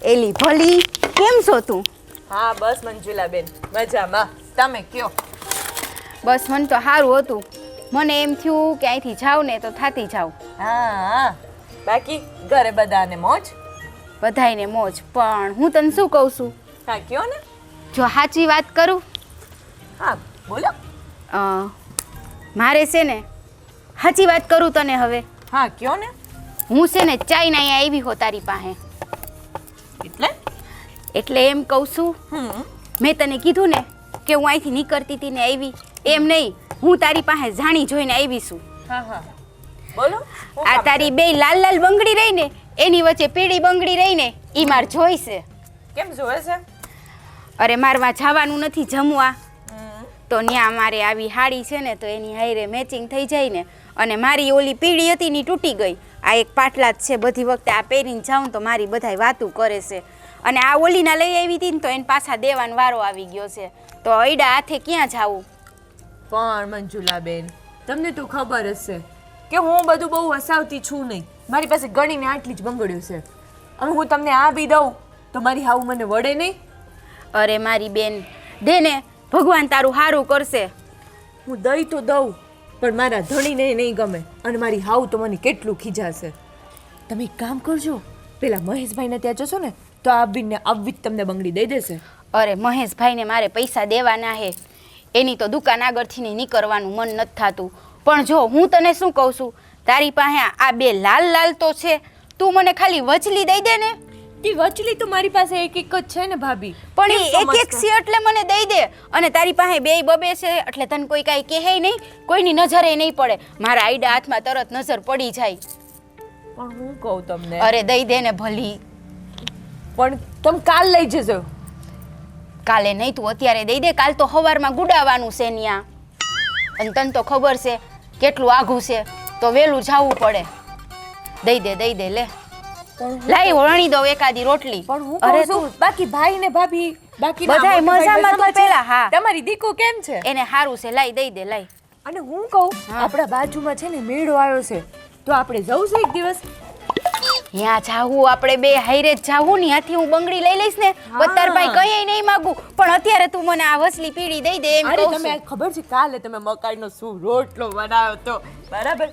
એલી ભલી, કેમ છો તું? હા બસ મંજુલાબેન મજામાં. તમે કયો? બસ મને તો સારું હતું. મને એમ થયું કે અહીંથી જાઉં ને તો થાતી જાઉં. હા બાકી ઘરે બધાને મોજ? બધાયને મોજ. પણ હું તને શું કહું છું, હા કયો ને. જો સાચી વાત કરું, હા બોલો. મારે છે ને સાચી વાત કરું તને હવે. હા કયો ને. હું છે ને ચાઇના અહીંયા આવી હો તારી પાસે. એટલે એમ કહું છું, મેં તને કીધું ને કે હું અહીંથી નીકળતી હતી ને આવી, એમ નહીં, હું તારી પાસે જાણી જોઈને આવી છું. હા હા બોલો. આ તારી બે લાલ લાલ બંગડી રહી ને એની વચ્ચે પીળી બંગડી રહી ને ઈ માર જોઈશે. કેમ જોવે છે? અરે મારવા જવાનું નથી જમવા, તો ન્યા મારે આવી હાડી છે ને તો એની હાઈરે મેચિંગ થઈ જાય ને. અને મારી ઓલી પીળી હતી ની તૂટી ગઈ. આ એક પાટલા જ છે, બધી વખતે આ પહેરીને જાઉં તો મારી બધાય વાતું કરે છે. અને આ ઓલીના લઈ આવી હતી ને તો એને પાછા દેવાનો વારો આવી ગયો છે. તો અયડા હાથે ક્યાં જાવું? પણ મંજુલાબેન તમને તો ખબર જ છે કે હું બધું બહુ હસાવતી છું નહીં. મારી પાસે ગણીને આટલી જ બંગડીઓ છે. હવે હું તમને આ બી દઉં તો મારી હાવ મને વળે નહીં. અરે મારી બેન, દે ને, ભગવાન તારું સારું કરશે. હું દઈ તો દઉં પણ મારા ધણીને નહીં ગમે અને મારી હાવ તો મને કેટલું ખીજાશે. તમે એક કામ કરજો, પેલા મહેશભાઈને ત્યાં જશો ને તો આ બીને આવી જ તમને બંગડી દઈ દેશે. અરે મહેશભાઈને મારે પૈસા દેવાના હે, એની તો દુકાન આગળથી નહીં નીકળવાનું મન નથી થતું. પણ જો હું તને શું કહું છું, તારી પાસે આ બે લાલ લાલ તો છે, તું મને ખાલી વચલી દઈ દે ને. તી વચલી તો મારી પાસે એક એક જ છે ને ભાભી. પણ એ એક એક છે એટલે મને દઈ દે. અને તારી પાસે બે બબે છે એટલે તને કોઈ કાંઈ કહે નહીં, કોઈની નજરે નહીં પડે. મારા આઈડા હાથમાં તરત નજર પડી જાય. પણ હું કહું તમને, અરે દઈ દે ને ભલી. પણ તમે કાલ લઈ જજો. કાલે નહીં, તું અત્યારે દઈ દે. કાલ તો સવારમાં ગુડાવાનું છે ન્યા, અને તને તો ખબર છે કેટલું આઘું છે, તો વહેલું જવું પડે. દઈ દે લે. લાઈ વણી દો એકાદી રોટલી. પણ હું કહું છું બાકી ભાઈ ને ભાભી બાકી બધાય મજામાં તો પેલા. હા તમારી દીકુ કેમ છે? એને સારું છે, લાઈ દઈ દે લાઈ. અને હું કહું આપણા બાજુમાં છે ને મેળો આવ્યો છે, તો આપણે જવું છે એક દિવસ. ત્યાં જાવું, આપણે બે હાઈરે જ જાવું ને. ત્યાંથી હું બંગડી લઈ લઈશ ને, બતાર ભાઈ કઈ નહીં માગું. પણ અત્યારે તું મને આ વસલી પીડી દઈ દે એમ કહું છું. તમે ખબર છે કાલે તમે મકાઈનો શું રોટલો બનાવ્યો તો, બરાબર?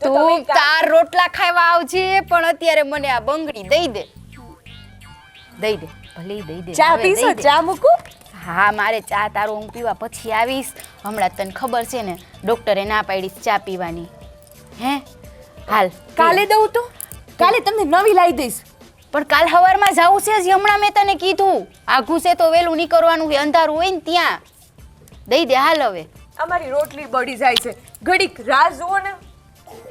તું તાર રોટલા ખાવા આવજે, પણ અત્યારે મને આ બંગડી દઈ દે. દઈ દે ભલે, દઈ દે. ચા પીશો? ચા મૂકું? હા મારે ચા તારું હું પીવા પછી આવીશ. હમણાં તને ખબર છે ને ડોક્ટરે ના પાડી ચા પીવાની. હે હાલ કાલે દઉં તો? કાલે તમને નવી લાવી દઈશ. પણ કાલ સવારમાં જવું છે જ, હમણાં મેં તને કીધું. આઘું છે તો વેલું નીકળવાનું છે, અંધારું હોય ને ત્યાં. દઈ દે હાલ હવે. અમારી રોટલી બળી જાય છે, ઘડીક રાહ જુઓ ને.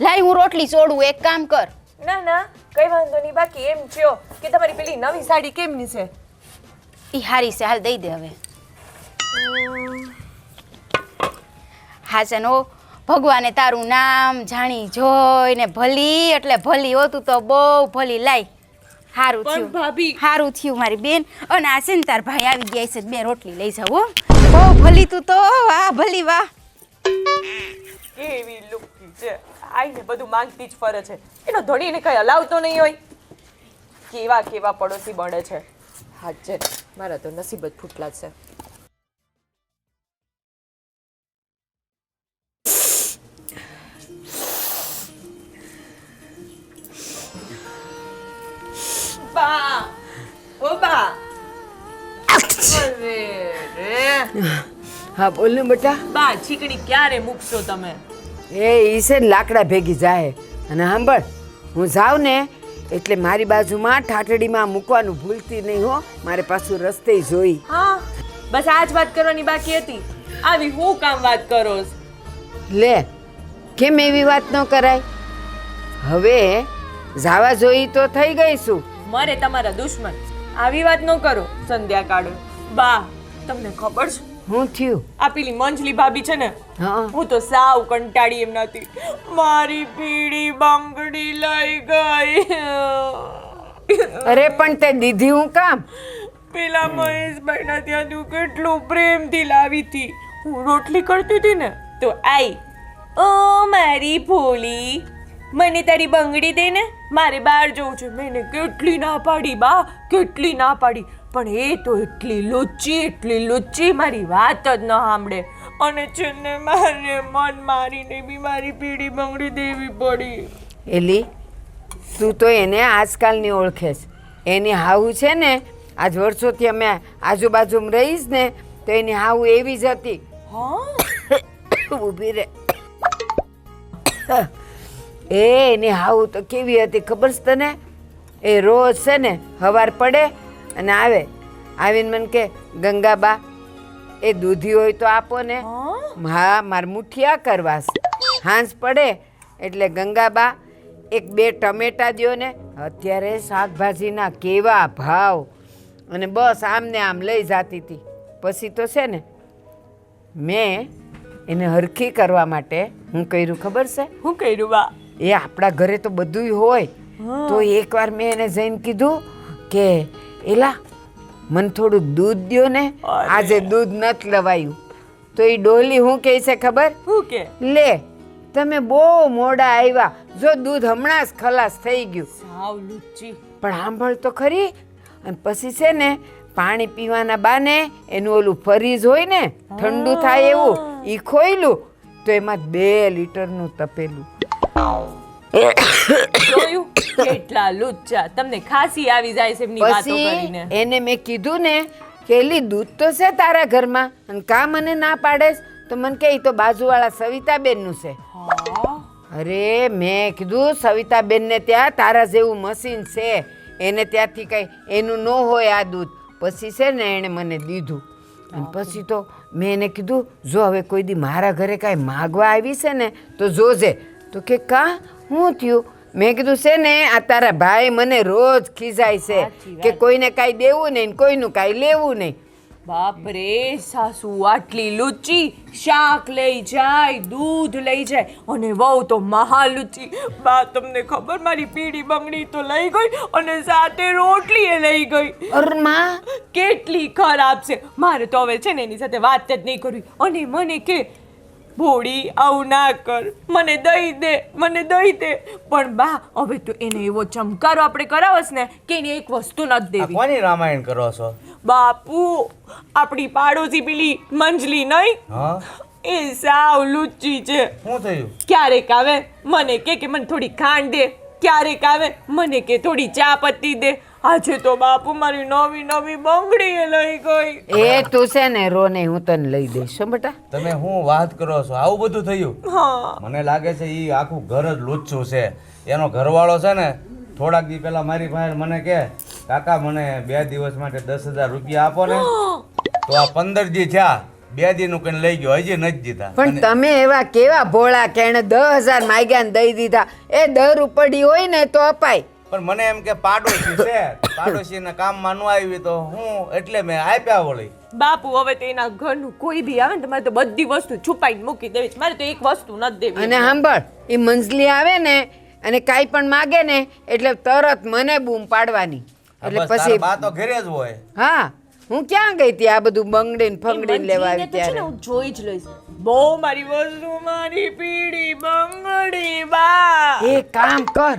લાઈ હું રોટલી ચોડું, એક કામ કર. ના ના કઈ વાંધો નહીં. બાકી એમ થયો કે તમારી પેલી નવી સાડી કેમની છે? ઈ હારી છે, હાલ દઈ દે હવે. હા ચનો, ભગવાને તારું નામ જાણી જોઈને ભલી એટલે ભલી હોતું તો બહુ ભલી. લાઈ હારું થયું ભાભી, હારું થયું મારી બેન. અને આ છે ને તાર ભાઈ આવી ગયા છે, બે રોટલી લઈ જાવ હો. બહુ ભલી તું તો, વાહ ભલી વાહ. કેવી લુકી છે, આઈને બધું માંગતી જ ફરે છે. એનો ધણીને કઈ હલાવતો નહીં હોય. કેવા કેવા પડોશી બળે છે. હાજે મારા તો નસીબ જ ફૂટલા છે. બા ઓ બા. અરે રે. હા બોલ ને બેટા. બા છીકણી ક્યારે મૂકશો તમે? એ ઈ છે ને લાકડા ભેગી જાય. અને સાંભળ, હું જાઉં ને એટલે મારી બાજુમાં ઠાઠડીમાં મૂકવાનું ભૂલતી નહીં હો. મારે પાછું રસ્તે જોઈ. હા બસ આ જ વાત કરવાની બાકી હતી. આવી હું કામ વાત કરો? લે, કેમ એવી વાત ન કરાય? હવે જાવા જોઈ તો થઈ ગઈ શું? મરે તમારા દુશ્મન. આવી વાત ન કરો સંધ્યા કાઢો. બા તમને ખબર છે હું થયું? આ પેલી મંજલી ભાભી છે ને, હા હું તો સાવ કંટાળી એમ નથી. મારી પીળી બંગડી લઈ ગઈ. અરે પણ તે દીધી હું કામ? પેલા મહેશભાઈના ત્યાં તું કેટલું પ્રેમથી લાવી હતી. હું રોટલી કરતી હતી ને તો આઈ, ઓ મારી ભોલી મને તારી બંગડી દે ને, મારે બહાર જવું છે. મેં એને કેટલી ના પાડી બા, કેટલી ના પાડી, પણ એ તો એટલી લુચ્ચી મારી વાત જ ન સાંભળે. અને છે ને મારે મન મારીને બી મારી પીળી બંગડી દેવી પડી. એલી તું તો એને આજકાલની ઓળખે છે. એની હાવું છે ને, આજ વર્ષોથી અમે આજુબાજુમાં રહીશ ને તો એની હાવું એવી જ હતી. હા ઊભી રે. એની હાવું તો કેવી હતી ખબર છે તને? એ રોજ છે ને સવાર પડે અને આવીને મને કે ગંગાબા એ દૂધી હોય તો આપો ને. હા મારે મુઠિયા કરવાસ. હાંસ પડે એટલે ગંગાબા એક બે ટમેટા દ્યો ને. અત્યારે શાકભાજીના કેવા ભાવ, અને બસ આમને આમ લઈ જતી હતી. પછી તો છે ને મેં એને હરખી કરવા માટે હું કર્યું ખબર છે? હું કર્યું બા? એ આપણા ઘરે તો બધુંય હોય, તો એકવાર મેં એને જઈને કીધું કે એલા મને થોડુંક દૂધ દ્યો ને, આજે દૂધ નથી લવાયું. તો એ ડોલી હું કહે છે ખબર? હું કે? લે તમે બહુ મોડા આવ્યા, જો દૂધ હમણાં જ ખલાસ થઈ ગયું. સાવ લુચ્ચી. પણ સાંભળ તો ખરી. અને પછી છે ને પાણી પીવાના બાને એનું ઓલું ફરીજ હોય ને ઠંડુ થાય એવું, એ ખોયલું તો એમાં 2 લીટરનું તપેલું. જોયું કેટલા લુચ્ચા, તમને ખાંસી આવી જાય છે એમની વાતો પછી કરીને. એને મેં કીધું ને કે એલી દૂધ તો છે તારા ઘરમાં અને કા મને ના પાડેસ? તો મને કે ઈ તો બાજુવાળા સવિતાબેનનું છે. હા અરે મેં કીધું સવિતાબેનને ત્યાં તારા જેવું મશીન છે, એને ત્યાંથી કંઈ એનું ન હોય આ દૂધ. પછી છે ને એણે મને દીધું. અને પછી તો મેં એને કીધું જો હવે કોઈ દી મારા ઘરે કાંઈ માગવા આવી છે ને તો જોજે. તો કે કા શું થયું? મેં કીધું છે ને આ તારા ભાઈ મને રોજ ખીજાય છે કે કોઈને કાંઈ દેવું નહીં, કોઈનું કાંઈ લેવું નહીં. બાપ રે, સાસુ આટલી લુચ્ચી, શાક લઈ જાય, દૂધ લઈ જાય, અને વહુ તો મહા લુચ્ચી. બા તમને ખબર, મારી પીળી બંગડી તો લઈ ગઈ અને સાથે રોટલી એ લઈ ગઈ. અરે માં કેટલી ખરાબ છે. મારે તો હવે છે ને એની સાથે વાત જ નહીં કરવી. અને મને કે ભોળી આવું ના કર, મને દઈ દે, મને દઈ દે. પણ બા હવે તો એને એવો ચમકારો આપણે કરાવસ ને કે એની એક વસ્તુ નથી આ દેવી. કોની રામાયણ કરો છો? બાપુ આપણી પાડોશી પેલી મંજલી નહીં, હા એ સાવ લુચ્ચી છે. શું થયું? ક્યારેક આવે મને કે મને થોડી ખાંડ દે, ક્યારેક આવે મને કે થોડી ચા પત્તી દે. આજે તો બાપુ મારી નવી નવી બંગડી એ લઈ ગઈ. એ તું છે ને રો નહીં, હું તને લઈ દઈશ હો બેટા. તમે શું વાત કરો છો? આવું બધું થયું? હા મને લાગે છે ઈ આખું ઘર જ લુચ્ચું છે. એનો ઘરવાળો છે ને થોડાક દી પહેલા મારી પાસે મને કે કાકા મને 2 દિવસ માટે 10,000 રૂપિયા આપો ને. તો આ 15 દી થયા, 2 દીનું કઈ લઈ ગયો, હજી નથી દીધા. પણ તમે એવા કેવા ભોળા કે એને 10,000 માગ્યા ને દઈ દીધા? એ દર ઉપડી હોય ને તો અપાય. પણ મને એમ કે પાડોશી છે, પાડોશીના કામમાં ન આવી તો હું એટલે મેં આપ્યા વળી. બાપુ હવે તો એના ઘરનું કોઈ બી આવે ને તમારે તો બધી વસ્તુ છુપાઈને મૂકી દેવી છે. મારે તો એક વસ્તુ નથી દેવી. અને સાંભળ, એ મંજલી આવે ને અને કાંઈ પણ માગે ને એટલે તરત મને બૂમ પાડવાની. એટલે બસ તારા પછી બા તો ઘરે જ હોય. હા હું ક્યાં ગઈ હતી આ બધું બંગડીને ફંગડીને લેવા આવી મંજરીને તો છે ને ત્યારે? હું જોઈ જ લઈશ. બહુ મારી વસ્તુ, મારી પીળી બંગડી બા. એ કામ કર,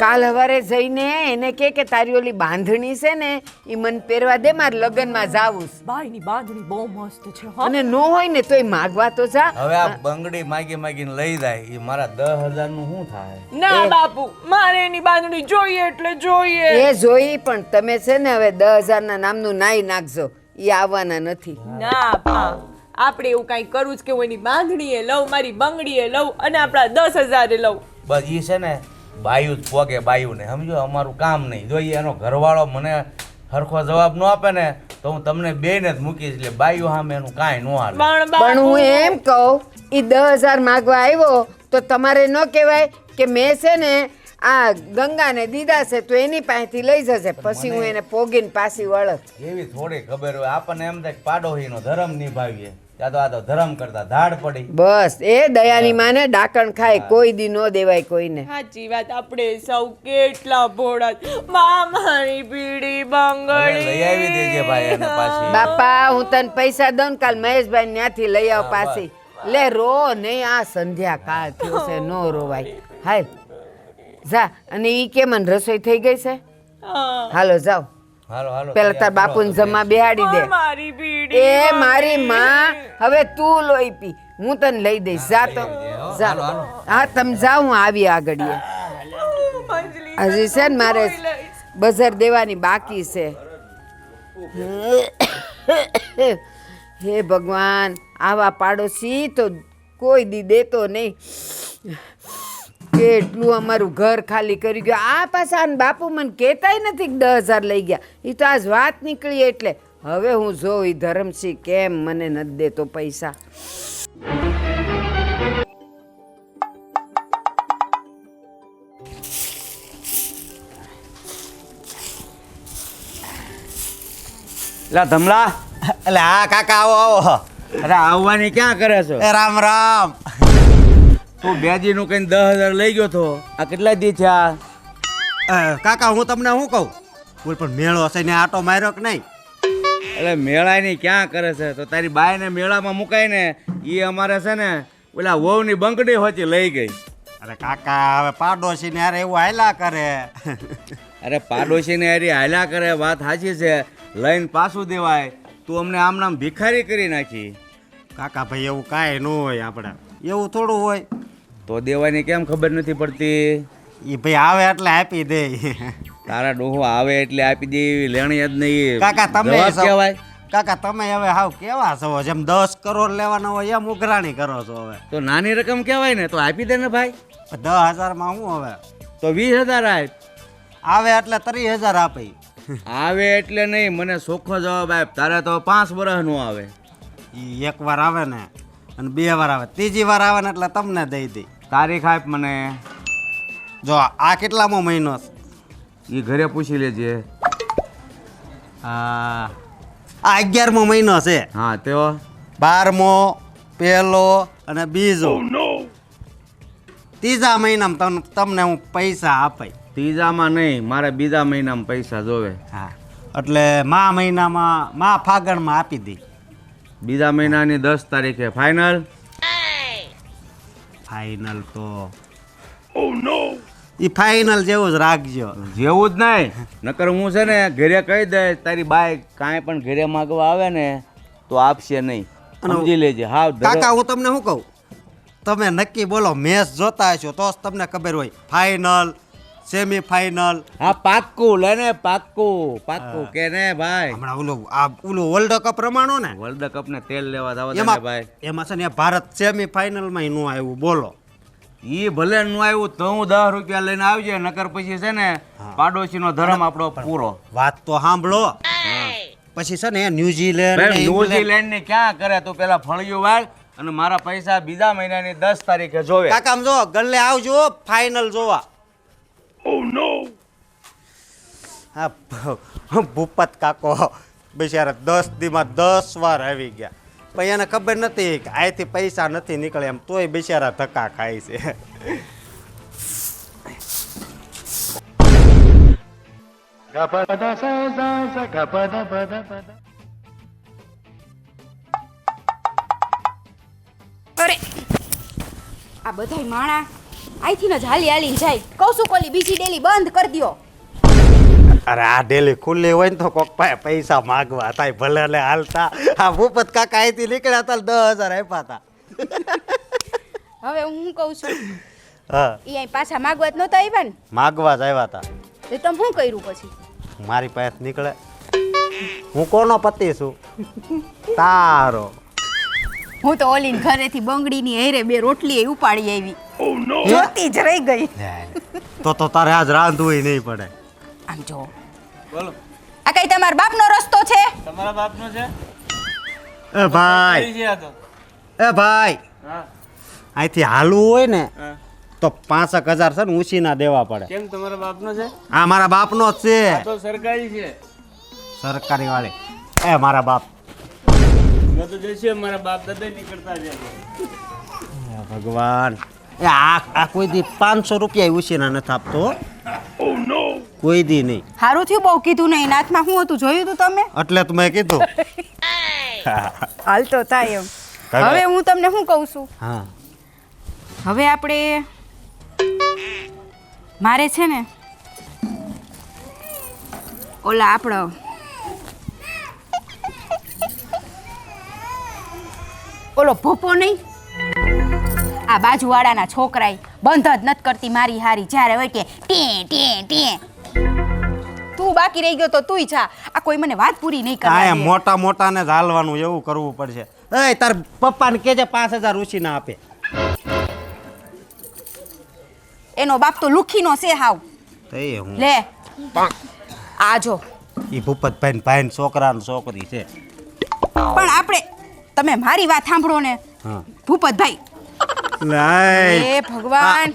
કાલ સવારે જઈને એને કે તારી ઓલી બાંધણી છે ને એ મને પહેરવા દે, મારે લગ્નમાં જાવું છે. બાઈની બાંધણી બહુ મસ્ત છે હો. અને નો હોય ને તોય માગવા તો જા. હવે આ બંગડી માગી માગીને લઈ જાય, એ મારા 10,000 નું શું થાય? ના બાપુ, મારે એની બાંધણી જોઈએ એટલે જોઈએ. એ જોઈ, પણ તમે છે ને હવે 10,000 ના નામનું નાઈ નાખજો, એ આવવાના નથી. ના બા, આપણે એવું કઈ કરવું જ કે હું એની બાંધણી એ લઉં, મારી બંગડી એ લઉં અને આપણા 10,000 એ લઉં. બસ ઈ છે ને બાયું જ પોગે બાયું ને, સમજો અમારું કામ નહીં. જોઈએ એનો ઘરવાળો મને હરખો જવાબ ન આપે ને તો હું તમને બેને જ મૂકીશ. એટલે બાયું સામે એનું કાંઈ ન હાલે. પણ હું એમ કહું, એ 10,000 માગવા આવ્યો તો તમારે ન કહેવાય કે મેં છે ને આ ગંગાને દીધા છે તો એની પાસેથી લઈ જશે, પછી હું એને પોગીને પાછી વળત. એવી થોડી ખબર હોય આપણને, એમ થાય કે પાડોશીનો ધર્મ નિભાવીએ. ત્યાં તો આ તો ધર્મ કરતા ધાડ પડી. બસ એ દયાની માને ડાકણ ખાય, કોઈ દી નો દેવાય કોઈને. સાચી વાત, આપણે સૌ કેટલા ભોળા. મારી પીળી હવે બંગડી લઈ આવી દેજે ભાઈ એને પાછી. બાપા હું તને પૈસા દઉં કાલ મહેશભાઈ ત્યાંથી લઈ આવ પાછી. લે રો નહીં, આ સંધ્યા કાળ થયો છે, નો રોવાય. હાલ જા અને ઈ કે મને રસોઈ થઈ ગઈ છે હાલો જાઓ હાલો હાલો પેલા તાર બાપુને જમવા બેહાડી દે મારી બીડી એ મારી માં હવે તું લોહી પી હું તને લઈ દઈશ જા તો જા હા તમે જાઓ હું આવી આગળીએ હજી છે ને મારે બજાર દેવાની બાકી છે હે ભગવાન આવા પાડોશી તો કોઈ દી દેતો નહીં કેટલું અમારું ઘર ખાલી કરી ગયું આ પાછા આને બાપુ મને કહેતાય નથી કે 10,000 લઈ ગયા એ તો આજ વાત નીકળી એટલે હવે હું જોઉં ઈ ધરમસિંહ કેમ મને નથી દેતો પૈસા લા ધમલા એટલે હા કાકા આવો આવો અરે આવવાની ક્યાં કરે છો એ રામ રામ તું બેજી નું કઈ 10,000 લઈ ગયો તો આ કેટલા દી થયા કાકા હું તમને શું કહું બોલ પણ મેળો છે ને આટો માર્યો કે નહીં એટલે મેળાની ક્યાં કરે છે તો તારી બાઈને મેળામાં મુકાય ને એ અમારે છે ને ઓલા વહુની બંકડી હોતી લઈ ગઈ અરે કાકા હવે પાડોશી ને યાર એવું હાયલા કરે અરે પાડોશીને હારી હાલ્યા કરે વાત સાચી છે લઈને પાછું દેવાય તું અમને આમ નામ ભિખારી કરી નાખી કાકા ભાઈ એવું કાંઈ ન હોય આપણે એવું થોડું હોય તો દેવાની કેમ ખબર નથી પડતી એ ભાઈ આવે એટલે આપી દે તારા ડોહો આવે એટલે આપી દે એવી લેણી જ નહીં કાકા તમે જવાબ કહેવાય કાકા તમે હવે હાવ કેવા છો જેમ 10 કરોડ લેવાના હોય એમ ઉઘરાણી કરો છો હવે તો નાની રકમ કહેવાય ને તો આપી દે ને ભાઈ 10,000 માં હું હવે તો 20,000 આપ આવે એટલે 30,000 આપે આવે એટલે નહીં મને ચોખ્ખો જવાબ આપ તારે તો 5 વર્ષનું આવે ઈ એક વાર આવે ને અને 2 વાર આવે ત્રીજી વાર આવે ને એટલે તમને દઈ દે તારીખ આપ મને જો આ કેટલામો મહિનો છે એ ઘરે પૂછી લેજે આ 11મો મહિનો છે હા તેઓ 12મો પહેલો અને બીજો ત્રીજા મહિનામાં તમને હું પૈસા આપાય ત્રીજામાં નહીં મારે બીજા મહિનામાં પૈસા જોવે હા એટલે મા ફાગણમાં આપી દઈ બીજા મહિનાની 10 તારીખે ફાઇનલ ફાઇનલ તો ઈ ફાઇનલ જેવું જ રાખજો જેવું જ નહીં નકર હું છે ને ઘરે કહી દે તારી બાઈ કાંઈ પણ ઘરે માગવા આવે ને તો આપશે નહીં સમજી લેજે હા કાકા હું તમને શું કહું તમે નક્કી બોલો મેચ જોતા હશો તો જ તમને ખબર હોય ફાઇનલ સેમી ફાઇનલ હા પાક્કું લેને પાક્કું કે ને ભાઈ હમણાં ઓલું વર્લ્ડ કપ રમાણો ને વર્લ્ડ કપ ને તેલ લેવા જવા દે ને ભાઈ એમાં છે ને ભારત સેમી ફાઇનલ માં નું આવ્યું બોલો ઈ ભલે નું આવ્યું તો હું 10 રૂપિયા લઈને આવજે નકર પછી છે ને પાડોશીનો ધર્મ આપણો પૂરો વાત તો સાંભળો પછી છે ને ન્યુઝીલેન્ડ ન્યુઝીલેન્ડ ને ક્યાં કરે તું પેલા ફળિયું વાળ અને મારા પૈસા બીજા મહિનાની 10 તારીખે જોવે કાકા આમ જો ગલ્લે આવજો ફાઇનલ જોવા હા ભૂપત કાકો બિચારા 10 દીમાં 10 વાર આવી ગયા પણ એને ખબર નથી કે અહીંથી પૈસા નથી નીકળે એમ તોય બિચારા ધક્કા ખાય છે અરે આ બધાય માણા અહીંથી જ હાલી હાલીને જાય કહું છું કોલી બીજી ડેલી બંધ કરી દ્યો અરે આ ડેલી ખુલ્લી હોય ને તો કોક પાસે પૈસા માગવા થાય ભલે લે હાલતા આ ભૂપત કાકા અહીંથી નીકળ્યા હતા 10,000 આપ્યા હતા હવે હું શું કહું છું હા એ અહીં પાછા માગવા જ નહોતા આવ્યા ને માગવા જ આવ્યા હતા તો તમે શું કર્યું પછી મારી પાસે નીકળે હું કોનો પતિ છું તારો હું તો ઓલીન ઘરેથી બંગડીની હેરે 2 રોટલી ઉપાડી આવી જોતી જ રહી ગઈ તો તારે આજ રાંધવું નહીં પડે આમ જો બોલો આ કઈ તમારા બાપનો રસ્તો છે તમારા બાપનો છે એ ભાઈ એ ભાઈ હા અહીંથી હાલવું હોય ને તો 5,000 છે ને ઉછીના દેવા પડે કેમ તમારા બાપનો છે આ મારા બાપનો જ છે તો સરકારી છે સરકારી વાળી એ મારા બાપ મેં તો જઈશું મારા બાપ દાદા નીકળતા છે ભગવાન એ આ કોઈ દી 500 રૂપિયા ઉછીના નથી આપતો કોઈ દી નહીં સારું થયું બહુ કીધું નહીં નાથમાં શું હતું જોયું તું તમે એટલે તો મેં કીધું હાલ તો થાય એમ હવે હું તમને શું કહું છું હા હવે આપણે મારે છે ને ઓલા આપણો ઓલો ભોપો નહીં, આ બાજુવાળાના છોકરાએ બંધ જ નથી કરતી મારી હારી. જ્યારે હોય કે ટી ટી ટી તું બાકી રહી ગયો તો તુંય જા. આ કોઈ મને વાત પૂરી નહીં આ કરે. મોટા મોટાને જ હાલવાનું એવું કરવું પડશે. એ તાર પપ્પાને કહેજે 5000 ઉછીના આપે. એનો બાપ તો લુખીનો છે હાવ. તો એ હું લે આ જો. ઈ ભૂપતભાઈ ને ભાઈ છોકરા ને છોકરી છે. પણ આપણે તમે મારી વાત સાંભળો ને હા ભૂપતભાઈ. લાય એ ભગવાન,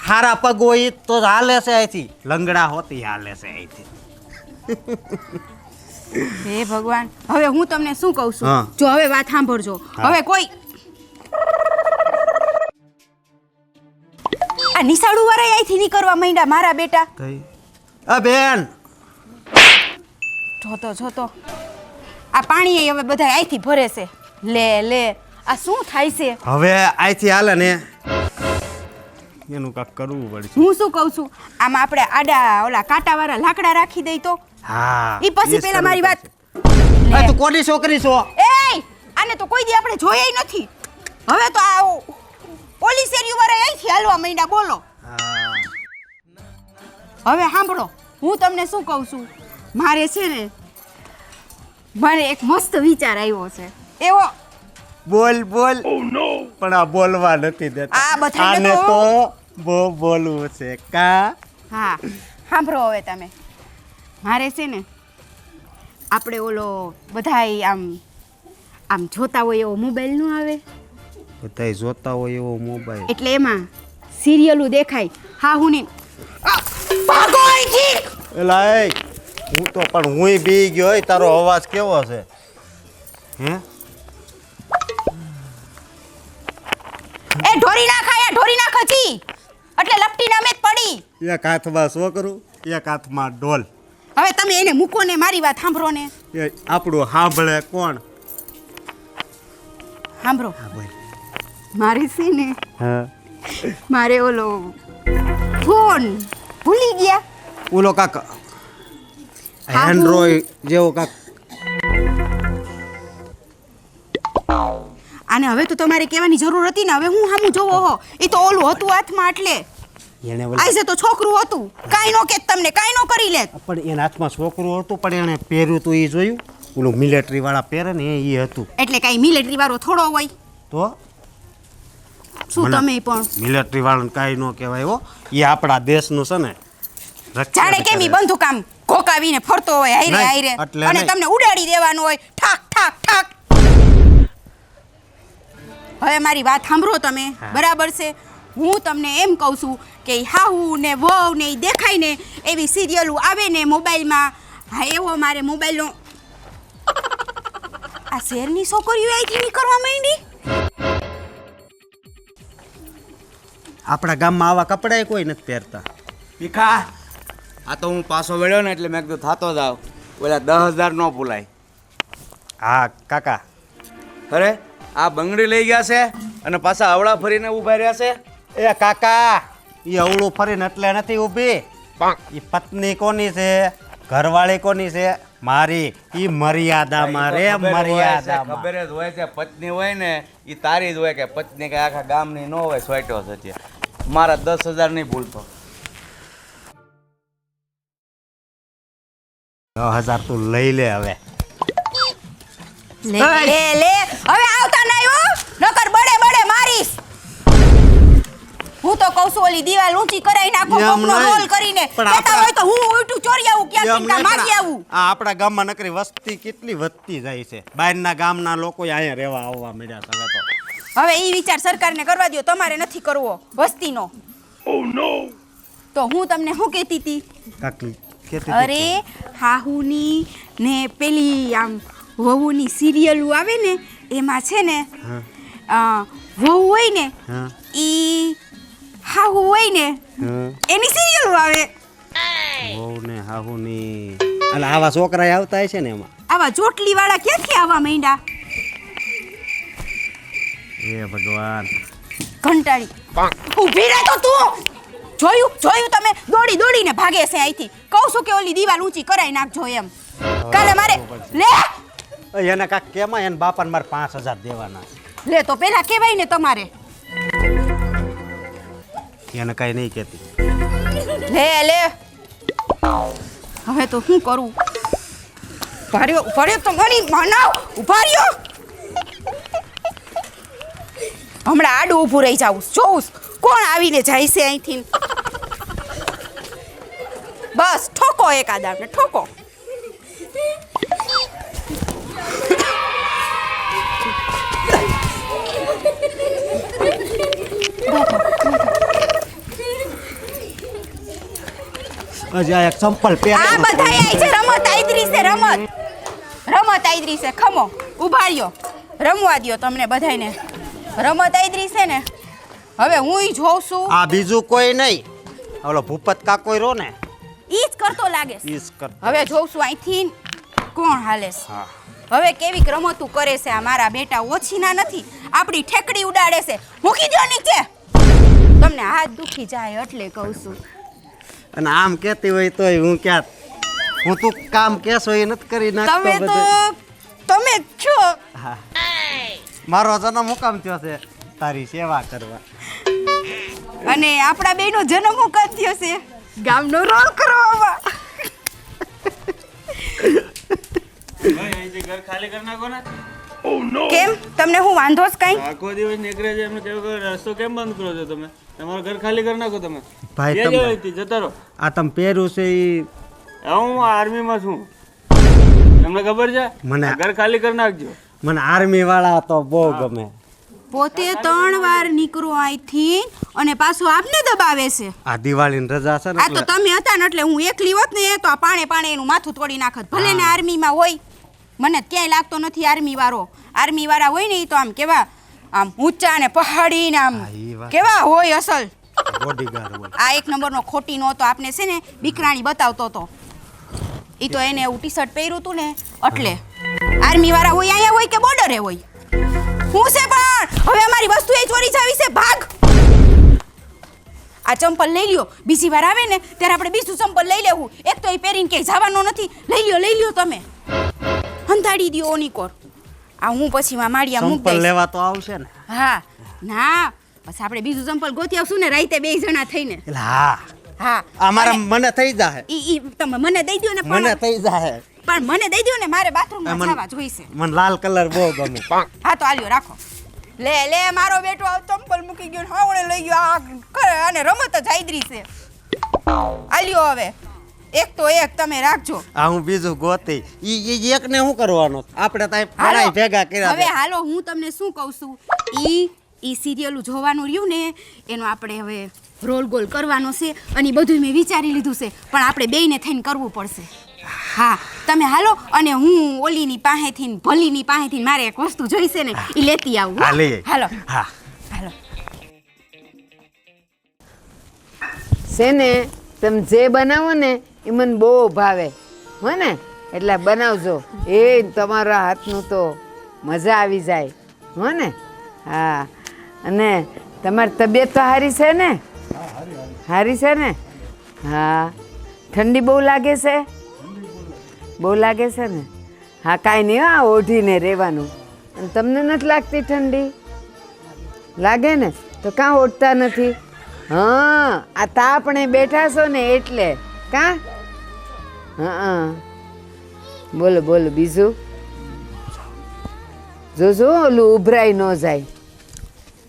હારા પગ હોય તો જ હાલે છે અહીંથી, લંગડા હોતી હાલે છે અહીંથી. હે ભગવાન, હવે હું તમને શું કહું છું? હા. જો હવે વાત સાંભળજો. હા. હવે કોઈ આ નિશાળુ વાળા અહીંથી નીકળવા માંડ્યા મારા બેટા. આ બેન જોતો આ પાણી હવે બધા અહીંથી ભરે છે. લે આ શું થાય છે? હવે અહીંથી હાલે ને એનું કાંઈક કરવું પડશે. હું શું કહું છું, આમાં આપણે આડા ઓલા કાંટાવાળા લાકડા રાખી દઈ તો. હા ઈ પછી એ જ પેલા કરવું મારી વાત. પડશે. આ લે. તું કોની છોકરી છો? એય આને તો કોઈ દી આપણે જોયા નથી. હવે તો આ પોલીસ એરિયા વાળા અહીંથી હાલવા માંડ્યા. બોલો હવે સાંભળો, હું તમને શું કહું છું, મારે છે ને મારે એક મસ્ત વિચાર આવ્યો છે. એવો બોલ પણ આ બોલવા નથી દેતા. આ બધાને આને તો- તો બહુ બોલવું છે કા. હા સાંભળો હવે તમે. મારે છે ને આપણે ઓલો બધાય આમ જોતા હોય એવો મોબાઈલ ન આવે, બધાય જોતા હોય એવો મોબાઈલ. એટલે એમાં સિરિયલો દેખાય. હા હું ને ભાગો અહીંથી. એલા એ હું તો પણ હુંય બી ગયો હોય. તારો અવાજ કેવો છે હે? એ ઢોરી નાખાયા ઢોરી નાખ હજી, એટલે લપટીને અમે જ પડી. એક હાથમાં છોકરું, એક હાથમાં ડોલ. હવે તમે એને મૂકો ને મારી વાત સાંભળો ને. એ આપણું સાંભળે કોણ? સાંભળો, હા બોલ. મારે છે ને હા મારે ઓલો ફોન ભૂલી ગયા. ઓલો કાક હા, એન્ડ્રોઈડ જેવો કાક. આને હવે તો તમારે કહેવાની જરૂર હતી ને. હવે હું સામું જોવો હો, એ તો ઓલું હતું હાથમાં. એટલે એને ઓલા આઈસે તો છોકરું હતું, કાંઈ નો કે તમને કાંઈ નો કરી લે. પણ એના હાથમાં છોકરું હતું પણ એને પહેર્યું તું એ જોયું? ઓલું મિલિટરી વાળા પહેરે ને એ હતું. એટલે કાંઈ મિલિટરી વાળો થોડો હોય. તો શું મને- તમે પણ મિલિટરી વાળાને કાંઈ ન કહેવાય હો. એ આપણા દેશનું છે ને રક્ષણ જાણે કેમ ઈ કરે. બંદૂક આમ ઘોકાવીને ફરતો હોય હાઈરે નહીં, હાઈરે, એટલે અને નહીં. તમને ઉડાડી દેવાનું હોય ઠાક ઠાક ઠાક. હવે મારી વાત સાંભળો તમે. હા. બરાબર છે? હું તમને એમ કહું છું કે હાહુ ને વહુ ને ઈ દેખાય ને એવી સિરિયલો આવે ને મોબાઈલમાં. હા એવો મારે મોબાઈલનો આ શહેરની છોકરીઓ અહીંથી નીકળવા માંડી. આપણા ગામમાં આવા કપડાય કોઈ નથી પહેરતા. ભીખા, આ તો હું પાછો વળ્યો ને એટલે મેં કીધું થાતો જાવ. ઓલા 10000 ન ભૂલાય. હા કાકા. અરે આ બંગડી લઈ ગયા છે અને પાછા આવડા ફરીને ઊભા રહ્યા છે. એ કાકા એ અવળું ફરીને એટલે નથી ઊભી. એ પત્ની કોની છે? ઘરવાળી કોની છે? મારી. ઈ મર્યાદામાં રે, મર્યાદામાં. ખબર જ હોય છે, પત્ની હોય ને એ તારી જ હોય. કે પત્ની કઈ આખા ગામની ન હોય. સોયટો છે મારા 10000 નહીં ભૂલતો. 10,000 તું લઈ લે હવે. લે લે લે હવે આવતા નહીં હો, નકર બડે બડે મારીશ. હું તો કહું છું ઓલી દિવાલ ઊંચી કરાઈ નાખો, એમ કોકનો નહીં. રોલ કરીને. પણ કહેતા આપણા- હોય તો હું ઉલટું ચોરી આવું, ક્યાંક એમ ક્યાંક નહીં, માગી પણ આવું. આ આપણા ગામમાં નકરી વસ્તી કેટલી વધતી જાય છે. બહારના ગામના લોકો અહીંયા રહેવા આવવા મળ્યા છે હવે તો. હવે ઈ વિચાર સરકારને કરવા દ્યો, તમારે નથી કરવો વસ્તીનો. તો હું તમને શું કહેતી હતી? કાકી કહેતી હતી અરે હાહુની ને પેલી આમ વહુની સિરિયલો આવે ને એમાં છે ને વહુ હોય ને હા ઈ હાહુ હોય ને હા એની સિરિયલો આવે. વહુ ને હાહુ ની એટલે આવા છોકરા આવતા છે ને એમાં. આવા ચોટલી વાળા ક્યાંથી આવવા માંડ્યા? એ ભગવાન. ઘંટાળી ઊભી રહે તો તું. જોયું તમે દોડીને ભાગે છે અહીંથી. કહું છું કે ઓલી દીવાલ ઊંચી કરાઈ નાખજો એમ. કાલે મારે લે એને કાંક કેમાં એને બાપાને મારે 5000 દેવાના લે તો પેલા કહેવાય ને તમારે. એને કાંઈ નહીં કહેતી. લે હવે તો શું કરું? ઉભાર્યો તો મારી માનાવ ઉભાર્યો. હમણાં આડું ઊભું રહી જાઉં જોઉં કોણ આવીને જાય છે અહીંથી. બસ ઠોકો એકાદાને ઠોકો. હજી આ એક ચંપલ પહેરે આ બધા આઈ છે રમત આઈદરી છે ખમો ઉભાર્યો રમવા દ્યો તમને બધાયને. રમત આઈદરી છે ને હવે હુંય જોઉં છું. આ બીજું કોઈ નહીં, ઓલો ભૂપત કાકોય રો ને ઈ જ કરતો લાગે છે. ઈસ કર. હવે જોઉં છું અહીંથી કોણ હાલે છે. હા હવે કેવી રમતું કરે છે આ મારા બેટા. ઓછીના નથી, આપણી ઠેકડી ઉડાડે છે. મૂકી દો નીચે. તમને હાથ દુખી જાય એટલે કહું છું. અને આમ કહેતી હોય તોય હું ક્યાં હું તું કામ કેસો એ નથી કરી નાખતો તમે તો બધું. તમે જ છો. હા મારો જન્મ મુકામ થયો છે તારી સેવા કરવા. અને આપણા બેનો જન્મ મુકામ થયો છે ગામનો રોલ કરવામાં. ઘર ખાલી કરી નાખો ને. કેમ તમને હું વાંધો જ કઈ? આખો દિવસ નીકળે છે એમને કેવો રસ્તો કેમ બંધ કરો છો તમે? તમારું ઘર ખાલી કરી નાખો તમે. ભાઈ બે તમે જવાય થી જતા રહો. આ તમે પહેર્યું છે એ હું આર્મીમાં છું, તમને ખબર છે? મને ઘર ખાલી કરી નાખજો. મને આર્મી વાળા તો બહુ ગમે. પોતે 3 વાર નીકળો અહીંથી અને પાછો આપને દબાવે છે. આ દિવાળીની રજા છે ને આ તો તમે હતા ને એટલે હું એકલી હોત ને તો આ પાણે એનું માથું તોડી નાખત. ભલે ને આર્મીમાં હોય, મને ક્યાંય લાગતો નથી આર્મી વાળા હોય ને એ તો આમ કેવા આમ ઊંચા ને પહાડી ને આમ હા, ઈ વાત. કેવા હોય અસલ. બોડીગાર્ડ હોય. આ એક નંબરનો ખોટી નહોતો. આપને છે ને બીકરાણી બતાવતો હતો. એ તો એને એવું ટી શર્ટ પહેર્યું હતું ને એટલે. આર્મી વાળા હોય અહીંયા હોય કે બોર્ડરે હોય? હું છે પણ હવે અમારી વસ્તુ એ ચોરી જાવી છે. ભાગ. આ ચંપલ લઈ લ્યો. બીજી વાર આવે ને ત્યારે આપણે બીજું ચંપલ લઈ લેવું. એક તો એ પહેરીને ક્યાંય જવાનો નથી. લઈ લ્યો તમે. હંતાડી દ્યો ઓનીકોર. આ હું પછી માળિયા મૂક ચંપલ દઈશ. લેવા તો આવશે ને. હા ના પછી આપણે બીજું ચંપલ ગોતી આવશું ને રાઈતે 2 જણા થઈને. એટલે હા હા અમારા અને મને થઈ જાહે. ઈ તમે મને દઈ દ્યો ને મને થઈ જાહે. પણ મને દઈ દ્યો ને મારે બાથરૂમમાં મને- જવા જોઈશે. મને લાલ કલર બહુ ગમે. હા તો આલ્યો રાખો. લે મારો બેટો આ ચંપલ મૂકી ગયો ને હાવણે લઈ ગયો. આ કરે અને રમત જ આઈદરી છે. આલ્યો હવે એક તો એક તમે રાખજો. આ હું બીજું ગોતી ઈ એકને શું કરવાનું? આપણે તો હાલો, ફરાઈ ભેગા કર્યા હવે છે. હાલો હું તમને શું કહું છું ઈ સિરિયલું જોવાનું રહ્યું ને એનો આપણે હવે રોલ ગોલ કરવાનો છે અને ઈ બધું મેં વિચારી લીધું છે પણ આપણે બેયને થઈને કરવું પડશે. હા તમે હાલો અને હું ઓલીની પાસેથી ભલીની પાસેથી મારે એક વસ્તુ જોઈશે ને ઈ લેતી આવું હો? હા, લઈ આય. હાલો હા હાલો. છે ને તમે જે બનાવો ને એ મને બહુ ભાવે હો ને, એટલે બનાવજો. એ તમારા હાથનું તો મજા આવી જાય હો ને. હા અને તમારી તબિયત તો સારી છે ને? સારી છે ને? હા ઠંડી બહુ લાગે છે? બહુ લાગે છે ને? હા કાંઈ નહીં, હા ઓઢીને રહેવાનું. અને તમને નથી લાગતી ઠંડી? લાગે ને તો કાં ઓઢતા નથી? હા આ તાપણે બેઠા છો ને એટલે કાં? હા બોલો બીજું જોજો ઓલું ઉભરાઈ ન જાય,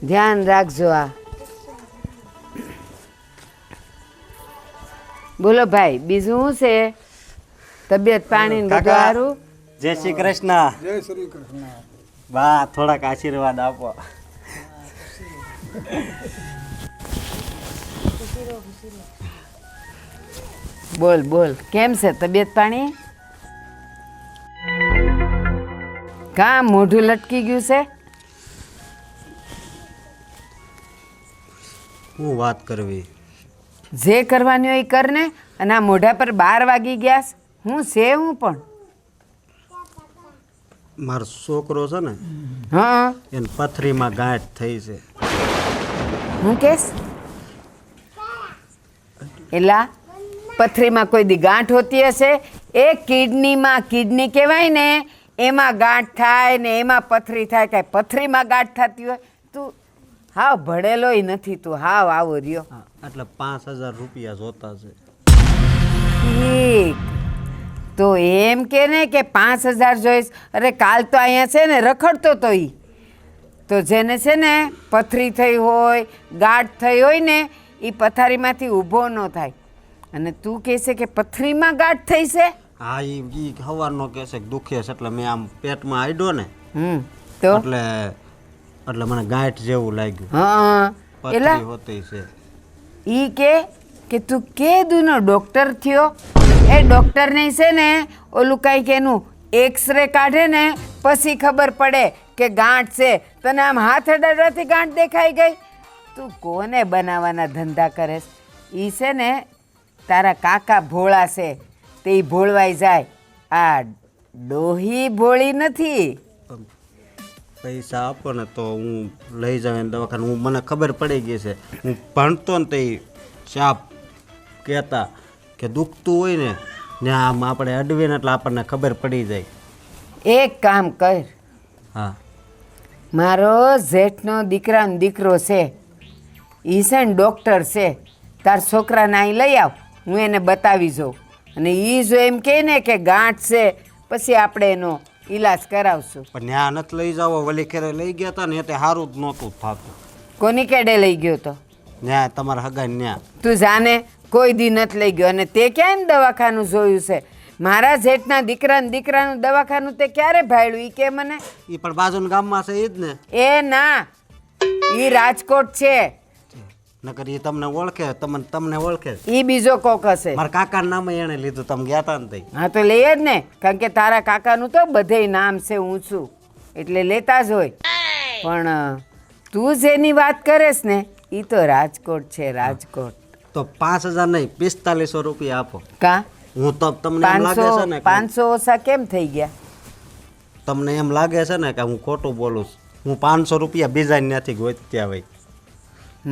ધ્યાન રાખજો. આ બોલો ભાઈ બીજું શું છે? તબિયત પાણી ને બધું કાકા. સારું? જય શ્રી કૃષ્ણ. જય શ્રી કૃષ્ણ. વાહ થોડાક આશીર્વાદ આપો. બોલ કેમ છે તબિયત પાણી? કાં મોઢું લટકી ગયું છે? હું વાત કરવી? જે કરવાની હોય એ કર ને. અને આ મોઢા પર 12 વાગી ગયા છે. હું છે હું પણ મારો છોકરો છે ને હા એને પથરીમાં ગાંઠ થઈ છે. હું કેસ એલા પથરીમાં કોઈ દી ગાંઠ હોતી હશે? એ કિડનીમાં, કિડની કહેવાય ને, એમાં ગાંઠ થાય ને એમાં પથરી થાય. કાંઈ પથરીમાં ગાંઠ થતી હોય? તું હાવ ભણેલોય નથી, તું હાવ આવો રહ્યો. હા, એટલે 5000 રૂપિયા જોતા છે. ઠીક, તો એમ કે ને કે 5000 જોઈશ. અરે કાલ તો અહીંયા છે ને રખડતો તો ઈ તો જેને છે ને પથરી થઈ હોય, ગાંઠ થઈ હોય ને, એ પથારીમાંથી ઊભો ન થાય. અને તું કહે છે કે પથરીમાં ગાંઠ થઈ છે? હા, ઈ સવારનો કહે છે કે દુખે છે, એટલે મેં આમ પેટમાં આડ્યો ને તો એટલે મને ગાંઠ જેવું લાગ્યું. હા એલા પથરી હોતી છે. ઈ કે તું કેદુનો ડૉક્ટર થયો? એ ડૉક્ટરને છે ને ઓલું કાંઈક એનું એક્સરે કાઢે ને પછી ખબર પડે કે ગાંઠ છે. તને આમ હાથ અડાડવાથી ગાંઠ દેખાઈ ગઈ? તું કોને બનાવવાના ધંધા કરેશ? ઈ છે ને તારા કાકા ભોળા છે, તે ઈ ભોળવાઈ જાય. આ ડોહી ભોળી નથી. પૈસા આપો ને તો હું લઈ જાઉં એને દવાખાને. મને ખબર પડી ગઈ છે. હું ભણતો ને તે સાપ કહેતા કે દુખતું હોય ને ને આમ આપણે અડવીને એટલે આપણને ખબર પડી જાય. એક કામ કર, હા, મારો જેઠનો દીકરાનો દીકરો છે, ઈ છે ને ડૉક્ટર છે. તાર છોકરાને અહીં લઈ આવ, હું એને બતાવી જાઉં. અને એ જો એમ કહે ને કે ગાંઠ છે, પછી આપણે એનો ઈલાજ કરાવશું. પણ ત્યાં નથી લઈ જાવ. વલી ખેરે લઈ ગયા હતા ને એ તે સારું જ નહોતું થતું. કોની કેડે લઈ ગયો તો? ત્યાં તમારા હગાઈ ત્યાં. તું જાને કોઈ દી નથી લઈ ગયો. અને તે ક્યાં દવાખાનું જોયું છે? મારા જેઠના દીકરાનું દવાખાનું તે ક્યારે ભાડ્યું? ઈ કે મને. એ પણ બાજુના ગામમાં છે એ જ ને. એ ના, ઈ રાજકોટ છે. નકર એ તમને ઓળખે, તમને ઓળખે. ઈ બીજો કોક હશે. મારા કાકાના નામે એણે લીધું. તમે ગયા હતા ને તઈ. હા તો લઈએ જ ને, કારણ કે તારા કાકાનું તો બધેય નામ છે ઊંચું, એટલે લેતા જ હોય. પણ તું જેની વાત કરેશ ને એ તો રાજકોટ છે, રાજકોટ. તો 5000 નહીં, 4500 રૂપિયા આપો. કા હું તો તમને એમ લાગે છે ને 500 ઓછા કેમ થઈ ગયા? તમને એમ લાગે છે ને કે હું ખોટું બોલું છું. હું 500 રૂપિયા બીજા ત્યાંથી ગોત્યા હોય.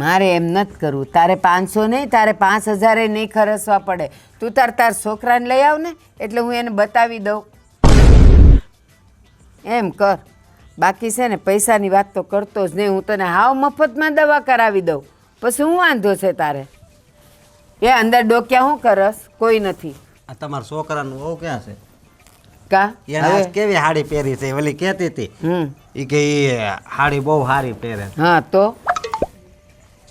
મારે એમ નથી કરવું. તારે 500 નહીં, તારે 5000 નહીં ખર્ચવા પડે. તું તાર છોકરાને લઈ આવ ને, એટલે હું એને બતાવી દઉં. એમ કર. બાકી છે ને પૈસાની વાત તો કરતો જ નહીં. હું તને હાવ મફતમાં દવા કરાવી દઉં, પછી શું વાંધો છે તારે? એ અંદર ડોક્યા શું કરસ? કોઈ નથી. આ તમારા છોકરાનું વહુ ક્યાં છે? કા એને આજ કેવી સાડી પહેરી છે? ઓલી કહેતી હતી ઈ કે ઈ સાડી બહુ સારી પહેરે. હા તો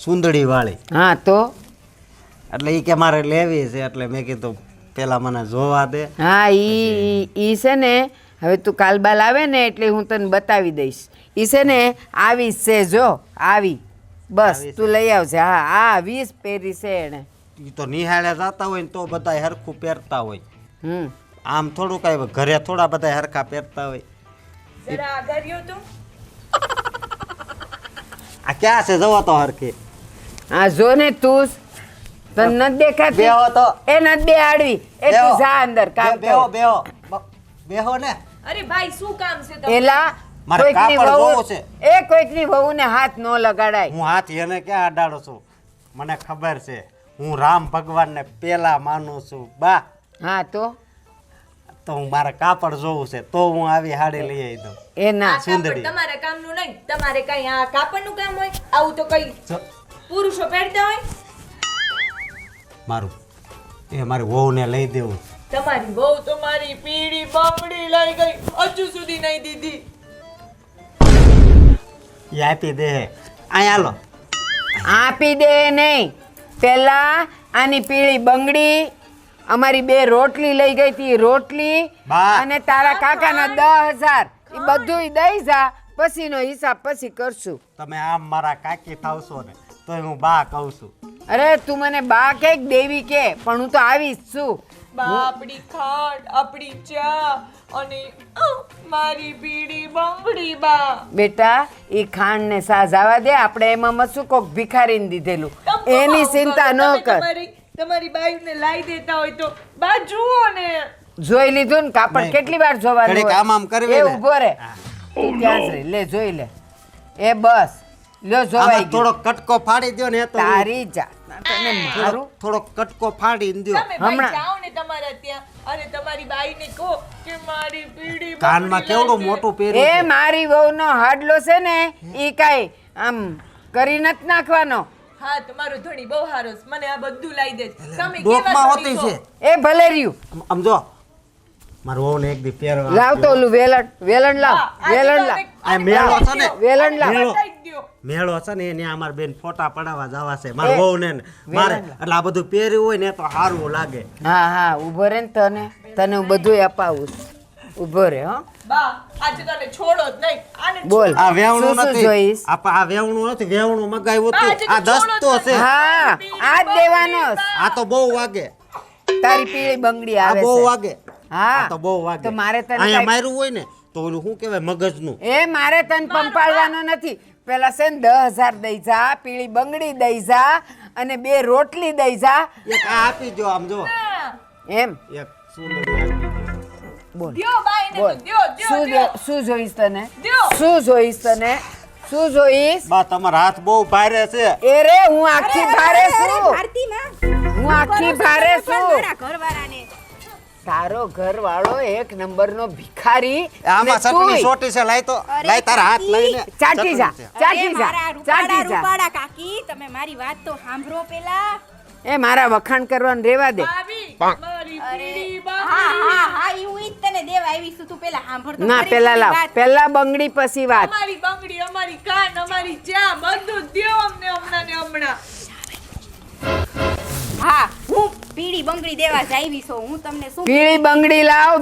સુંદડી વાળી. હા તો એટલે ઈ કે મારે લેવી છે. એટલે મેં કીધું પેલા મને જોવા દે. હા ઈ છે ને, હવે તું કાલબાલ આવે ને એટલે હું તને બતાવી દઈશ. ઈ છે ને આવી જ છે, જો આવી. બસ તું લઈ આવજે. હા આ 20 પહેરી છે એને. ઈ તો નિહાળે જતા હોય ને તો બધા હરખું પહેરતા હોય. હમ આમ થોડું કઈ ઘરે થોડા બધા હરખા પહેરતા હોય. જરા આગળ રહ્યો તો. આ ક્યાં છે? જવો તો હરખી. હા જો ને તું, તને નથી દેખાતી? બેહો તો. એ નથી બે આડવી. એ તું જા અંદર કામ બેહો કર. બેહો બેહો ને. અરે ભાઈ શું કામ છે તમારું? એલા મારે કોઈકની કાપડ વહુ, જોવું છે. એ કોઈકની વહુને હાથ ન લગાડાય. હું હાથ એને ક્યાં અડાડું છું? મને ખબર છે. હું રામ ભગવાનને પેલા માનું છું બા. હા તો હું મારે કાપડ જોવું છે તો હું આવી હાડી લઈ આવી દઉં. એ ના આ કાપડ તમારા કામનું નહીં. તમારે કઈ આ કાપડનું કામ હોય? આવું તો કઈ પુરુષો પહેરતા હોય? મારું એ મારી વહુને લઈ દેવું. તમારી બહુ તો મારી પીળી બંગડી લઈ ગઈ, હજુ સુધી નહીં દીધી. એ આપી દે. અહીંયા હાલો. આપી દે નહીં. પેલા આની પીળી બંગડી, અમારી 2 રોટલી લઈ ગઈ હતી, રોટલી બા. અને તારા કાકાના 10,000 એ બધુંય દઈ જા. પછીનો હિસાબ પછી કરશું. તમે આમ મારા કાકી થાવશો ને તોય હું બા કહું છું. અરે તું મને બા કે દેવી કે, પણ હું તો આવી જ છું. બા આપણી ખાંડ, આપણી ચા અને મારી પીળી બંગડી. બા બેટા એ ખાંડ ને સા જવા દે. આપણે એમાં મસું કોક ભિખારીને દીધેલું, એની ચિંતા ન કર. તમારી બાયુને લાઈ દેતા હોય તો બા જુઓ ને. જોઈ લીધું ને કાપડ? નહીં. કેટલી વાર જોવાનું ઘડીક હોય? આમ આમ કરવી એ ને. ઊભો રે. તું ત્યાં જ રહી. લે જોઈ લે. એ બસ લ્યો જોવાઈ આમાં ગયું. થોડો કટકો ફાડી દો ને તો તારી જા. તને મારું થોડો કટકો ફાડીને દ્યો. તમે ભાઈ હમણાં. જાઓ ને તમારા ત્યાં અને તમારી બાઈને કહો કે મારી પીળી કાનમાં બંગડી કેવડું લાવી દે. મોટું પહેર્યું એ છે. મારી વહુનો હાડલો છે ને ઈ કાંઈ આમ કરી નથી નાખવાનો. હા તમારો ધણી બહુ હારો છે. મને આ બધું લાવી દે છે. તમે ડોકમાં કેવા હોતી ધણી છે છો? એ ભલે રહ્યું. આમ જો મારું વહુને એક દી પહેરવા લાવ તો ઓલું વેલણ લાવ હા, આજે વેલણ તો લાવ આ મેળો છે ને વેલણ લાવ મેળો. બતાવી દ્યો. મેળો છે ને એને અમાર બેન ફોટા પડાવવા જવા છે મારા વહુને ને મારે એટલે આ બધું પહેર્યું હોય ને તો સારું લાગે. હા હા ઊભો રે ને તને હું બધું અપાવું છું. ઊભો રે હો બા આજે તને છોડો જ નહીં. આને બોલ આ વેવણું શું નથી જોઈશ આ વેવણું નથી વેવણું મગાવ્યું બા, હતું આજે તો આ છોડો દસ્તો જ છે હા આ જ દેવાનો છે. આ તો બહુ વાગે તારી પીળી બંગડી આ આવે બહુ છે વાગે હા આ તો બહુ વાગે તો મારે તને અહીંયા કાંઈ- માર્યું હોય ને તો ઓલું શું કહેવાય મગજનું એ મારે તને પંપાડવાનો નથી પેલા છે ને 10,000 દઈ જા પીળી બંગડી દઈ જા અને 2 રોટલી દઈ જા એક આ આપી દો આમ જો એમ એક સુંદરી આપી દો. બોલ દ્યો બાઈને બોલ તો દ્યો દ્યો શું દ્યો. શું જોઈશ તને દ્યો. શું જોઈશ તને શું જોઈશ બા તમારા હાથ બહુ ભારે છે એ રે હું આખી ભારે છું ભારતીમાં હું આખી ભારે છું મારા ઘરવાળાને તારો ઘરવાળો એક નંબરનો ભિખારી આમાં ને ચટણી તુંય. સોટી છે લાય તો અરે લાય તારા હાથ કાકી. લઈને ચાટી જા ચટણી છે. ચાટી અરે જા મારા રૂપાળા ચાટી જા રૂપાળા કાકી તમે મારી વાત તો સાંભળો પેલા એ મારા વખાણ કરવાનું રેવા દે આવી મારી પીળી હા બંગડી. હા હા હું ઈ જ તને દેવા આવી છું તું પેલા સાંભળ તો ના ખરી પેલા મારી લાવ વાત. પેલા બંગડી પછી વાત અમારી બંગડી અમારી કાન અમારી ચા બધું જ દ્યો અમને હમણાં ને હમણાં. હા હું પીળી બંગડી દેવા જ આવી છું હું તમને શું પીળી બંગડી લાવ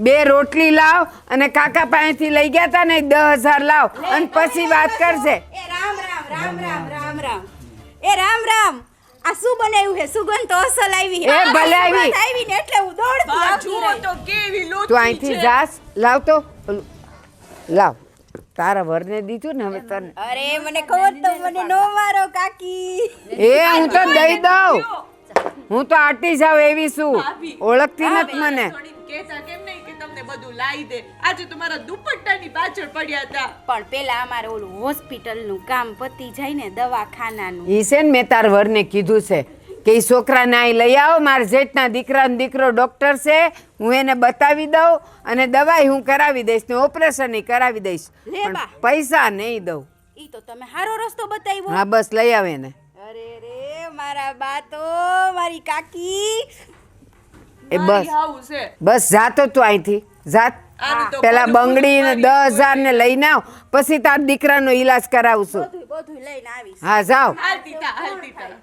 બે રોટલી લાવ અને કાકા પાસેથી લઈ ગયા તા ને 10,000 લાવ અને પછી વાત કરશે એ રામ રામ રામ રામ રામ રામ એ રામ રામ આ શું બનાવ્યું છે સુગંધ તો અસલ આવી એ ભલે આવી. સુગંધ આવી ને એટલે હું દોડતી બા આવતી જુઓ રહી. તો કેવી તું લોચી અહીંથી છે. જાસ લાવ તો ઓલું. લાવ તારા વરને દીધું ને હવે તને અરે મને ખબર તો મને નો મારો કાકી એ હું તો દઈ દઉં હું તો આટી જાવ એવી છું ભાભી. ઓળખતી હા, નથી મને થોડીક કહેતા કેમ નહીં કે તમને બધું લાવી દે. આજે તો મારા દુપટ્ટાની પાછળ પડ્યા હતા. પણ પેલા અમારે ઓલું હોસ્પિટલનું કામ પતી જાય ને દવાખાનાનું ઈ છે ને મેં તાર વરને કીધું છે કે ઈ છોકરાને અહીં લઈ આવો મારા જેઠના દીકરાનો દીકરો ડોક્ટર છે હું એને બતાવી દઉં અને દવાઈ હું કરાવી દઈશ ને ઓપરેશન કરાવી દઈશ લે પણ બા. પૈસા નહીં દઉં ઈ તો તમે સારો રસ્તો બતાવ્યો હા બસ લઈ આવે ને અરે રે મારા બા તો મારી કાકી એ મારી બસ હાવું છે. બસ જાતો તું અહીંથી જાત આનું તો પેલા ભલું બંગડી ને મારી 10,000 ને લઈને આવ પછી તાર દીકરાનો ઈલાજ કરાવશું બધું લઈને આવીશ હા જાઓ હાલતી થા, હાલતી થા.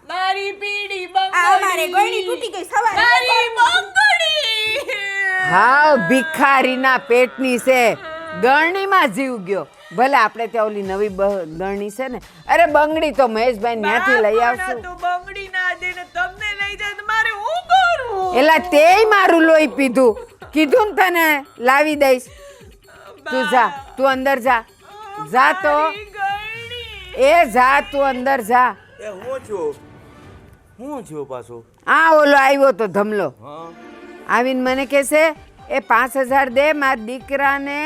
મારી પીળી આ અમારે ગળણી તૂટી બંગડી ગઈ સવારે મારી બંગડી હાવ ભિખારીના પેટની છે ગરણીમાં જીવ ગયો ભલે આપણે ત્યાં ઓલી નવી ગરણી છે ને અરે બંગડી તો મહેશભાઈ ત્યાંથી લઈ આવશું તો બંગડી ના દે ને તમને લઈ જાય તો મારે હું કરું એલા તેય મારું લોહી પીધું કીધું ને તને લાવી દઈશ તું જા તું અંદર જા જા તો મારી ગળણી. એ જા તું અંદર જા એ હું છું પાછું આ ઓલો આવ્યો તો ધમલો હા આવીને મને કહેશે એ 5,000 દે મારા દીકરાને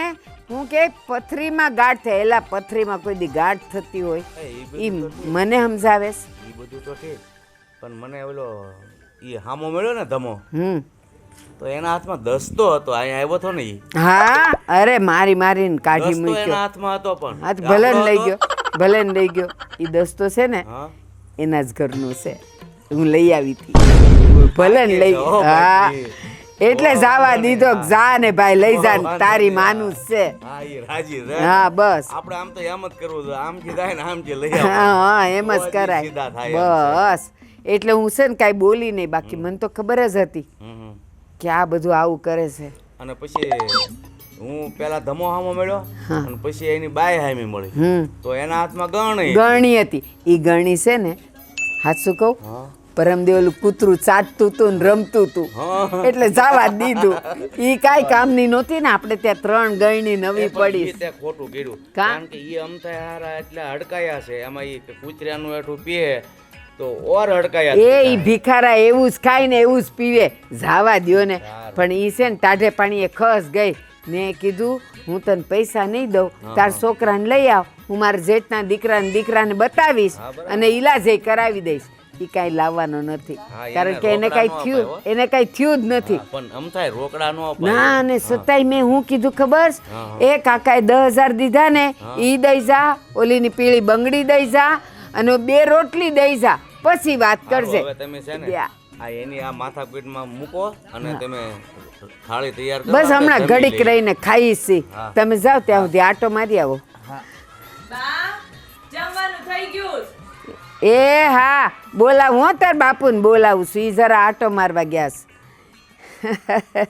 હું કે પથરીમાં ગાંઠ થયેલા પથરીમાં કોઈ દી ગાંઠ થતી હોય ઈ મને સમજાવેશ એ બધું તો ઠીક પણ મને ઓલો એ હામો મળ્યો ને ધમો તો એના હાથમાં દસ્તો હતો અહીંયા આવ્યો હતો ને ઈ હા અરે મારીને કાઢી દસ્તો એના મૂક્યો હાથમાં હતો પણ હા તો ભલે ને લઈ આપણો ગયો ભલે ને લઈ ગયો ઈ દસ્તો છે ને હા એના જ ઘરનું છે હું લઈ આવી હતી ભલે ને લઈ ઓ હા બાકી. એટલે ઓ જાવા વાંધો દીધો નહીં, જા ને ભાઈ લઈ જા ને વાંધો તારી નહીં, માનું જ છે હા એ રાજી છે હા બસ આપણે આમ તો એમ જ કરવું જોઈએ આમથી થાય ને આમથી લઈ હા આવો હા એમ જ તો હજી સીધા થાય કરાય એમ છે. બસ એટલે હું છે ને કાંઈ બોલી નહીં બાકી મને તો ખબર જ હતી હમ. કે આ બધું આવું કરે છે અને પછી હું પેલા ધમો હામો મળ્યો અને પછી એની બાય હામી મળી તો એના હાથમાં ગણ ગરણી હતી ઈ ગરણી છે ને હાચું કહું હા પરમદે ઓલું કૂતરું ચાટતું તું ને રમતું તું હા. એટલે જવા જ દીધું ઈ કાંઈ કામની નહોતી ને આપણે ત્યાં 3 ગરણી નવી પડી એ તે ખોટું કર્યું કા? કારણ કે એ અમથા હારા એટલે હડકાયા છે એમાં એ કૂતરાનું એઠું પીએ તો ઓર હડકાયા એ ઈ ભિખારા એવું જ ખાય ને એવું જ પીવે જાવા દ્યો ને પણ ઈ છે ને ટાઢે પાણીએ ખસ ગઈ મેં કીધું હું તને પૈસા નહીં દઉં, તાર છોકરાને લઈ આવ, હું મારા જેઠના દીકરાને બતાવીશ અને ઈલાજ એ કરાવી દઈશ. એ કાંઈ લાવવાનો નથી, હા, કારણ કે એને રોકડા કાંઈ નો થયું અપાય એને કાંઈ થયું જ નથી. પણ આમ થાય રોકડા નો અપાય. ના, અને સતાય મેં હું કીધું ખબર છે? એ કાકાએ 10,000 દીધા ને, ઈ દઈ જા, ઓલીની પીળી બંગડી દઈ જા અને 2 રોટલી દઈ જા, પછી વાત કરજે. હવે તમે છે ને યા. આ એની આ માથાપીઠમાં મૂકો અને તમે થાળી તૈયાર કરો. બસ હમણાં આપણે જમી ઘડીક લઈએ. રહીને ખાઈશ છી. હા. તમે જાઓ ત્યાં સુધી આટો મારી આવો. જમવાનું થઈ ગયું. એ હા, બોલાવું હો તાર બાપુને બોલાવું છું, ઈ જરા આટો મારવા ગયા છે.